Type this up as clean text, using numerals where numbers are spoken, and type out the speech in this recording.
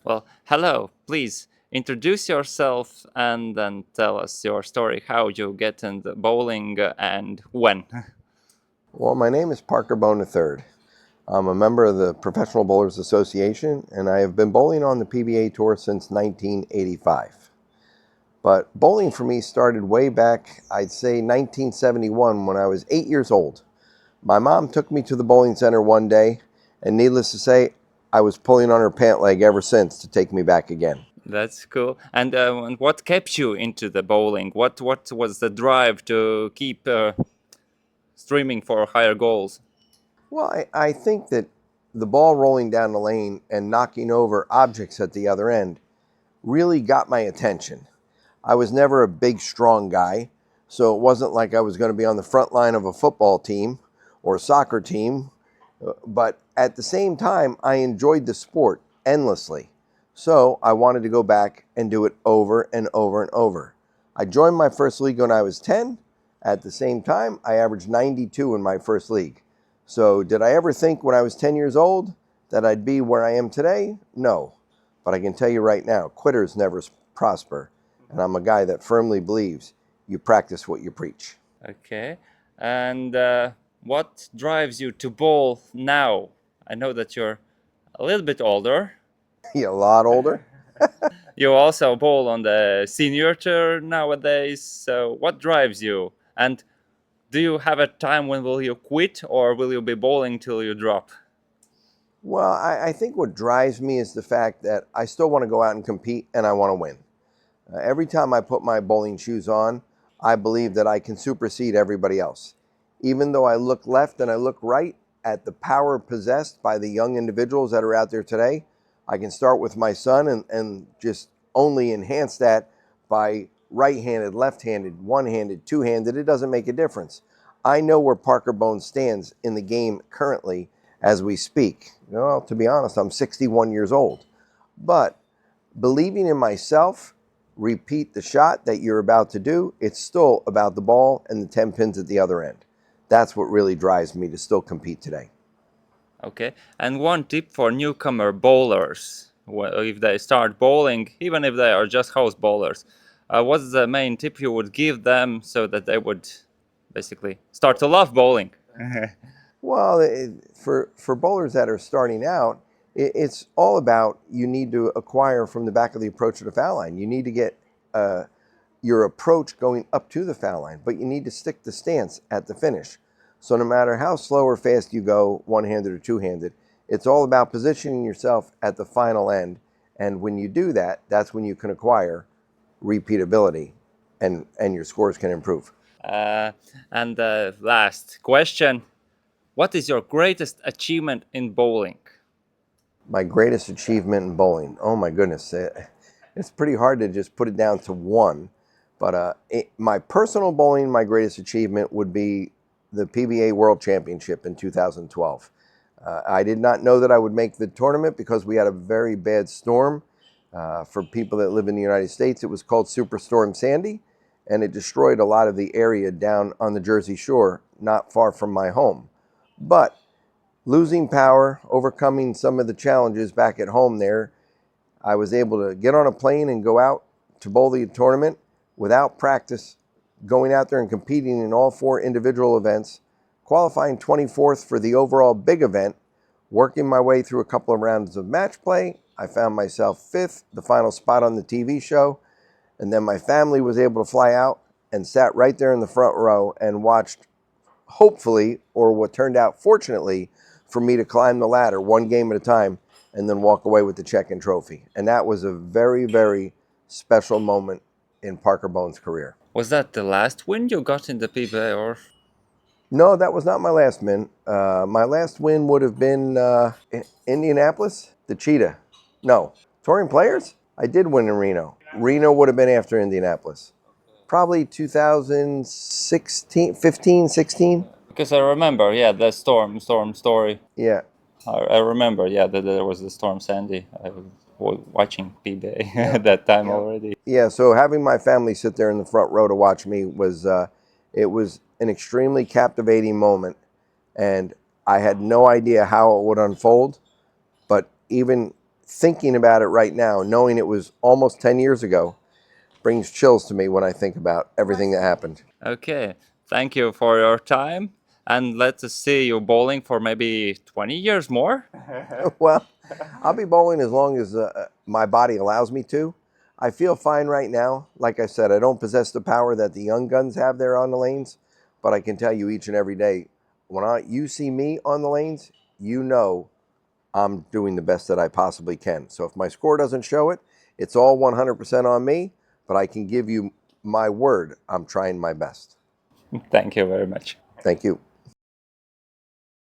Well, hello. Please introduce yourself and then tell us your story, how you get into bowling and when. Well, my name is Parker Bohn the III. I'm a member of the Professional Bowlers Association, and I have been bowling on the PBA Tour since 1985. But bowling for me started way back, I'd say 1971, when I was 8 years old. My mom took me to the bowling center one day, and needless to say, I was pulling on her pant leg ever since to take me back again. That's cool. And what kept you into the bowling? What was the drive to keep streaming for higher goals? Well, I think that the ball rolling down the lane and knocking over objects at the other end really got my attention. I was never a big, strong guy, so it wasn't like I was going to be on the front line of a football team or a soccer team. But at the same time, I enjoyed the sport endlessly. So I wanted to go back and do it over and over and over. I joined my first league when I was 10. At the same time, I averaged 92 in my first league. So did I ever think when I was 10 years old that I'd be where I am today? No. But I can tell you right now, quitters never prosper. And I'm a guy that firmly believes you practice what you preach. Okay. And what drives you to bowl now? I know that you're a little bit older. You're a lot older. You also bowl on the senior tour nowadays. So what drives you? And do you have a time when will you quit or will you be bowling till you drop? Well, I think what drives me is the fact that I still want to go out and compete and I want to win. Every time I put my bowling shoes on, I believe that I can supersede everybody else. Even though I look left and I look right at the power possessed by the young individuals that are out there today, I can start with my son and just only enhance that by right-handed, left-handed, one-handed, two-handed. It doesn't make a difference. I know where Parker Bohn stands in the game currently as we speak. Well, to be honest, I'm 61 years old. But believing in myself, repeat the shot that you're about to do. It's still about the ball and the 10 pins at the other end. That's what really drives me to still compete today. Okay. And one tip for newcomer bowlers, if they start bowling, even if they are just house bowlers, what's the main tip you would give them so that they would basically start to love bowling? Well, for bowlers that are starting out, it's all about you need to acquire from the back of the approach to the foul line. You need to get your approach going up to the foul line, but you need to stick the stance at the finish. So no matter how slow or fast you go, one-handed or two-handed, it's all about positioning yourself at the final end. And when you do that, that's when you can acquire repeatability and your scores can improve. Uh, and the last question, what is your greatest achievement in bowling? My greatest achievement in bowling. Oh my goodness. It's pretty hard to just put it down to one. But my personal bowling, my greatest achievement would be the PBA World Championship in 2012. I did not know that I would make the tournament because we had a very bad storm. For people that live in the United States, it was called Superstorm Sandy, and it destroyed a lot of the area down on the Jersey Shore, not far from my home. But losing power, overcoming some of the challenges back at home there, I was able to get on a plane and go out to bowl the tournament without practice, going out there and competing in all four individual events, qualifying 24th for the overall big event, working my way through a couple of rounds of match play. I found myself fifth, the final spot on the TV show, and then my family was able to fly out and sat right there in the front row and watched, hopefully, or what turned out fortunately, for me to climb the ladder one game at a time and then walk away with the check and trophy. And that was a very, very special moment in Parker Bohn's career. Was that the last win you got in the PBA or? No, that was not my last win. My last win would have been Indianapolis, the Cheetah. No, Touring Players? I did win in Reno. Reno would have been after Indianapolis. Probably 2016, 15, 16. Because I remember, yeah, the storm story. Yeah. I remember, yeah, that there was the storm Sandy. I was watching PBA at that time already. Yeah, so having my family sit there in the front row to watch me was, it was an extremely captivating moment. And I had no idea how it would unfold. But even thinking about it right now, knowing it was almost 10 years ago, brings chills to me when I think about everything that happened. Okay, thank you for your time, and let's see you bowling for maybe 20 years more. Well, I'll be bowling as long as my body allows me to. I feel fine right now. Like I said, I don't possess the power that the young guns have there on the lanes, but I can tell you each and every day, when you see me on the lanes, you know I'm doing the best that I possibly can. So if my score doesn't show it, it's all 100% on me, but I can give you my word, I'm trying my best. Thank you very much. Thank you.